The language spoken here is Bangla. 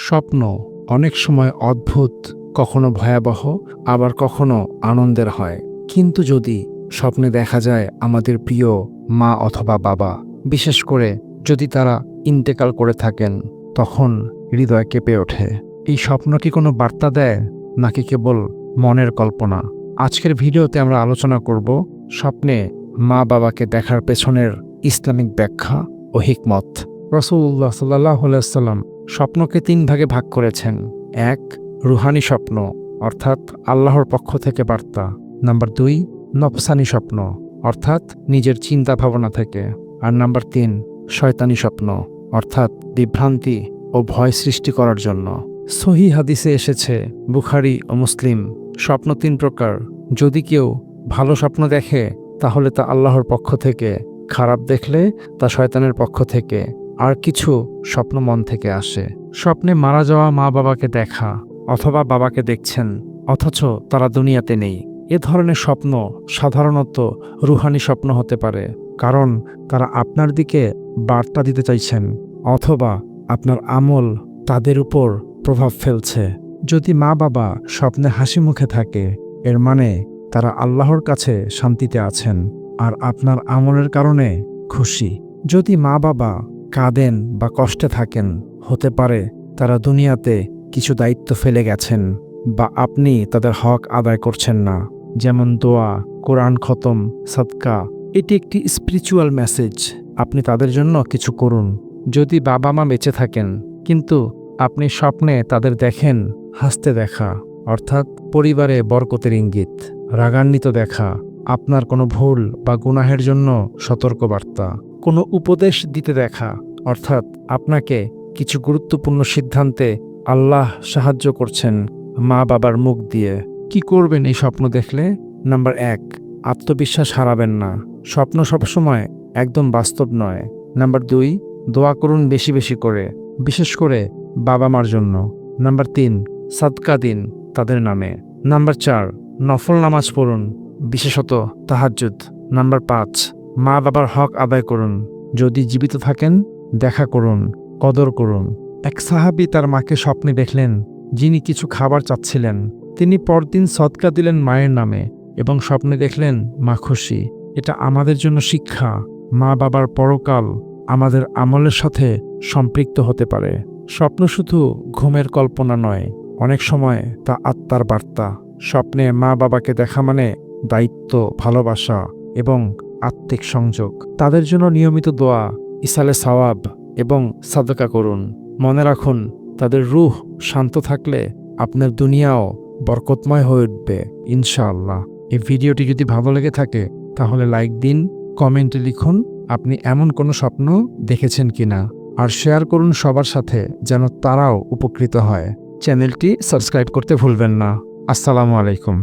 স্বপ্ন অনেক সময় অদ্ভুত, কখনো ভয়াবহ, আবার কখনো আনন্দের হয়। কিন্তু যদি স্বপ্নে দেখা যায় আমাদের প্রিয় মা অথবা বাবা, বিশেষ করে যদি তারা ইন্তেকাল করে থাকেন, তখন হৃদয় কেঁপে ওঠে। এই স্বপ্ন কি কোনো বার্তা দেয়, নাকি কেবল মনের কল্পনা? আজকের ভিডিওতে আমরা আলোচনা করব স্বপ্নে মা বাবাকে দেখার পেছনের ইসলামিক ব্যাখ্যা ও হিকমত। রাসূলুল্লাহ সাল্লাল্লাহু আলাইহি ওয়াসাল্লাম স্বপ্নকে 3 ভাগে ভাগ করেছেন। 1. রুহানি স্বপ্ন, অর্থাৎ আল্লাহর পক্ষ থেকে বার্তা। নাম্বার 2. নফসানি স্বপ্ন, অর্থাৎ নিজের চিন্তা ভাবনা থেকে। আর নাম্বার 3. শয়তানি স্বপ্ন, অর্থাৎ বিভ্রান্তি ও ভয় সৃষ্টি করার জন্য। সহিহ হাদিসে এসেছে, বুখারী ও মুসলিম, স্বপ্ন 3 প্রকার। যদি কেউ ভালো স্বপ্ন দেখে তাহলে তা আল্লাহর পক্ষ থেকে, খারাপ দেখলে তা শয়তানের পক্ষ থেকে, আর কিছু স্বপ্ন মন থেকে আসে। স্বপ্নে মারা যাওয়া মা বাবাকে দেখা, অথবা বাবাকে দেখছেন অথচ তারা দুনিয়াতে নেই, এ ধরনের স্বপ্ন সাধারণত রুহানি স্বপ্ন হতে পারে, কারণ তারা আপনার দিকে বার্তা দিতে চাইছেন, অথবা আপনার আমল তাদের উপর প্রভাব ফেলছে। যদি মা বাবা স্বপ্নে হাসি মুখে থাকে, এর মানে তারা আল্লাহর কাছে শান্তিতে আছেন আর আপনার আমলের কারণে খুশি। যদি মা বাবা কাঁদেন বা কষ্টে থাকেন, হতে পারে তারা দুনিয়াতে কিছু দায়িত্ব ফেলে গেছেন, বা আপনি তাদের হক আদায় করছেন না, যেমন দোয়া, কোরআন খতম, সাদকা। এটি একটি স্পিরিচুয়াল মেসেজ, আপনি তাদের জন্য কিছু করুন। যদি বাবা মা বেঁচে থাকেন কিন্তু আপনি স্বপ্নে তাদের দেখেন হাসতে দেখা, অর্থাৎ পরিবারে বরকতের ইঙ্গিত। রাগান্বিত দেখা, আপনার কোনো ভুল বা গুনাহের জন্য সতর্কবার্তা। কোনো উপদেশ দিতে দেখা, অর্থাৎ আপনাকে কিছু গুরুত্বপূর্ণ সিদ্ধান্তে আল্লাহ সাহায্য করছেন মা বাবার মুখ দিয়ে। কি করবেন এই স্বপ্ন দেখলে? নাম্বার 1. আত্মবিশ্বাস হারাবেন না, স্বপ্ন সবসময় একদম বাস্তব নয়। নাম্বার 2. দোয়া করুন বেশি বেশি করে, বিশেষ করে বাবা মার জন্য। নাম্বার 3. সাদকা দিন তাদের নামে। নাম্বার 4. নফল নামাজ পড়ুন, বিশেষত তাহাজ্জুদ। নাম্বার 5. মা বাবার হক আদায় করুন, যদি জীবিত থাকেন দেখা করুন, কদর করুন। এক সাহাবী তার মাকে স্বপ্নে দেখলেন যিনি কিছু খাবার চাচ্ছিলেন। তিনি পরদিন সদকা দিলেন মায়ের নামে এবং স্বপ্নে দেখলেন মা খুশি। এটা আমাদের জন্য শিক্ষা, মা বাবার পরকাল আমাদের আমলের সাথে সম্পৃক্ত হতে পারে। স্বপ্ন শুধু ঘুমের কল্পনা নয়, অনেক সময় তা আত্মার বার্তা। স্বপ্নে মা বাবাকে দেখা মানে দায়িত্ব, ভালোবাসা এবং আত্মিক সংযোগ। তাদের জন্য নিয়মিত দোয়া, ইসালে সওয়াব এবং সাদকা করুন। মনে রাখুন, তাদের রূহ শান্ত থাকলে আপনার দুনিয়াও বরকতময় হয়ে উঠবে ইনশাআল্লাহ। এই ভিডিওটি যদি ভালো লেগে থাকে তাহলে লাইক দিন, কমেন্টে লিখুন আপনি এমন কোনো স্বপ্ন দেখেছেন কিনা, আর শেয়ার করুন সবার সাথে যেন তারাও উপকৃত হয়। চ্যানেলটি সাবস্ক্রাইব করতে ভুলবেন না। আসসালামু আলাইকুম।